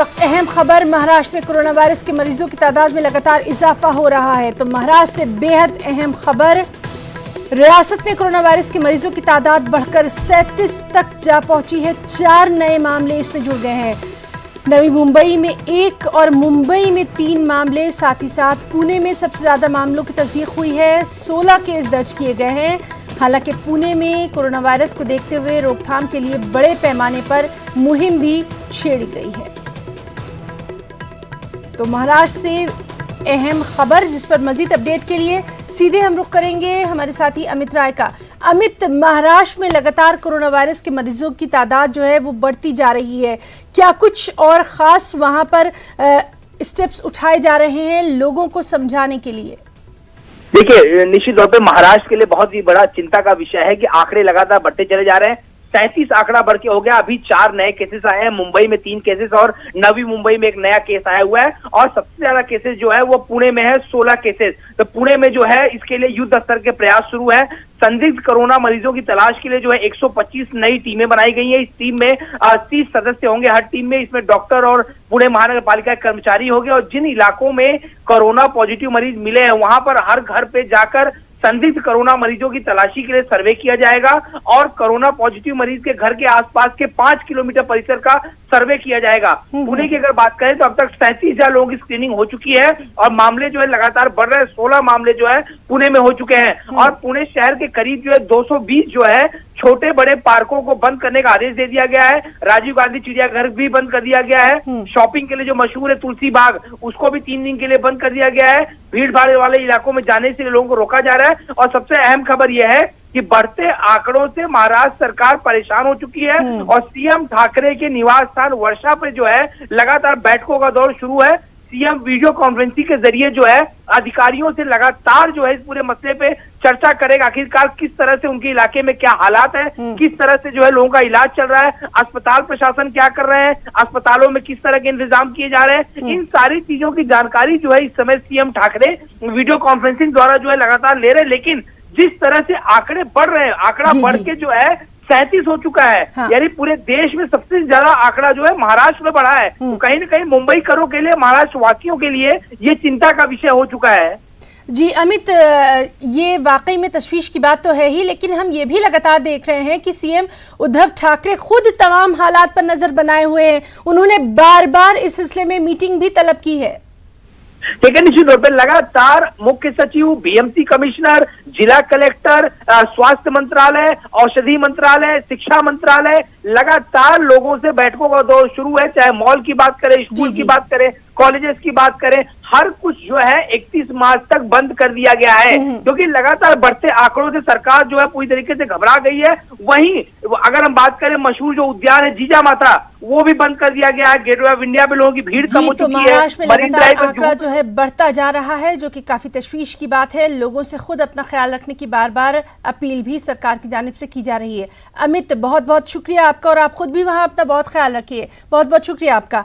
अहम खबर, महाराष्ट्र में कोरोना वायरस के मरीजों की तादाद में लगातार इजाफा हो रहा है। तो महाराष्ट्र से बेहद अहम खबर, रियासत में कोरोना वायरस के मरीजों की तादाद बढ़कर 37 तक जा पहुंची है। 4 नए मामले इसमें जुड़ गए हैं। नवी मुंबई में 1 और मुंबई में 3 मामले, साथ ही साथ पुणे में सबसे ज्यादा मामलों की तस्दीक हुई है। 16 केस दर्ज किए गए हैं। हालांकि पुणे में कोरोना वायरस को देखते हुए रोकथाम के लिए बड़े पैमाने पर मुहिम भी छेड़ी गई है। तो महाराष्ट्र से अहम खबर, जिस पर मजीद अपडेट के लिए सीधे हम रुख करेंगे हमारे साथी अमित राय का। अमित, महाराष्ट्र में लगातार कोरोना वायरस के मरीजों की तादाद जो है वो बढ़ती जा रही है। क्या कुछ और खास वहां पर स्टेप्स उठाए जा रहे हैं लोगों को समझाने के लिए? देखिए, निश्चित तौर पे महाराष्ट्र के लिए बहुत ही बड़ा चिंता का विषय है कि आंकड़े लगातार बढ़ते चले जा रहे हैं। 37 आंकड़ा बढ़ के हो गया। अभी 4 नए केसेस आए हैं। मुंबई में 3 केसेस और नवी मुंबई में 1 नया केस आया हुआ है। और सबसे ज्यादा केसेस जो है वो पुणे में है, 16 केसेस। तो पुणे में जो है इसके लिए युद्ध स्तर के प्रयास शुरू है। संदिग्ध कोरोना मरीजों की तलाश के लिए जो है 125 नई टीमें बनाई गई हैं। इस टीम में 30 सदस्य होंगे हर टीम में। इसमें डॉक्टर और पुणे महानगर पालिका के कर्मचारी होंगे। और जिन इलाकों में कोरोना पॉजिटिव मरीज मिले हैं वहां पर हर घर पे जाकर संदिग्ध कोरोना मरीजों की तलाशी के लिए सर्वे किया जाएगा। और कोरोना पॉजिटिव मरीज के घर के आसपास के 5 किलोमीटर परिसर का सर्वे किया जाएगा। पुणे की अगर बात करें तो अब तक 37,000 लोगों की स्क्रीनिंग हो चुकी है और मामले जो है लगातार बढ़ रहे हैं। 16 मामले जो है पुणे में हो चुके हैं। और पुणे शहर के करीब जो है 220 जो है छोटे बड़े पार्कों को बंद करने का आदेश दे दिया गया है। राजीव गांधी चिड़ियाघर भी बंद कर दिया गया है। शॉपिंग के लिए जो मशहूर है तुलसी बाग, उसको भी 3 दिन के लिए बंद कर दिया गया है। भीड़ भाड़ वाले इलाकों में जाने से लोगों को रोका जा रहा है। और सबसे अहम खबर यह है कि बढ़ते आंकड़ों से महाराष्ट्र सरकार परेशान हो चुकी है। और सीएम ठाकरे के निवास स्थान वर्षा पे जो है लगातार बैठकों का दौर शुरू है। सीएम वीडियो कॉन्फ्रेंसिंग के जरिए जो है अधिकारियों से लगातार जो है इस पूरे मसले पे चर्चा करेगा। आखिरकार किस तरह से उनके इलाके में क्या हालात है, किस तरह से जो है लोगों का इलाज चल रहा है, अस्पताल प्रशासन क्या कर रहे हैं, अस्पतालों में किस तरह के इंतजाम किए जा रहे हैं, इन सारी चीजों की जानकारी जो है इस समय सीएम ठाकरे वीडियो कॉन्फ्रेंसिंग द्वारा जो है लगातार ले रहे हैं। लेकिन जिस तरह से आंकड़े बढ़ रहे हैं, आंकड़ा बढ़ के जो है 37 हो चुका है। हाँ। यानी पूरे देश में सबसे ज्यादा आंकड़ा जो है महाराष्ट्र में बढ़ा है। तो कहीं न कहीं मुंबई करों के लिए, महाराष्ट्र वासियों के लिए ये चिंता का विषय हो चुका है। जी अमित, ये वाकई में तशवीश की बात तो है ही, लेकिन हम ये भी लगातार देख रहे हैं कि सीएम उद्धव ठाकरे खुद तमाम हालात पर नजर बनाए हुए हैं। उन्होंने बार बार इस सिलसिले में मीटिंग भी तलब की है। ठीक है, निश्चित तौर पर लगातार मुख्य सचिव, बीएमसी कमिश्नर, जिला कलेक्टर, स्वास्थ्य मंत्रालय, औषधि मंत्रालय, शिक्षा मंत्रालय लगातार लोगों से बैठकों का दौर शुरू है। चाहे मॉल की बात करें, स्कूल की बात करें, कॉलेजेस की बात करें, हर कुछ जो है 31 मार्च तक बंद कर दिया गया है। क्योंकि लगातार बढ़ते आंकड़ों से सरकार जो है पूरी तरीके से घबरा गई है। वहीं अगर हम बात करें मशहूर जो उद्यान है जीजा माता, वो भी बंद कर दिया गया है। गेटवे ऑफ इंडिया में लोगों की भीड़ कम हो चुकी है। महाराष्ट्र में लगातार आंकड़ा जो है बढ़ता जा रहा है, जो कि काफी तशवीश की बात है। लोगों से खुद अपना ख्याल रखने की बार बार अपील भी सरकार की जानिब से की जा रही है। अमित, बहुत बहुत शुक्रिया आपका, और आप खुद भी वहां अपना बहुत ख्याल रखिए। बहुत बहुत शुक्रिया आपका।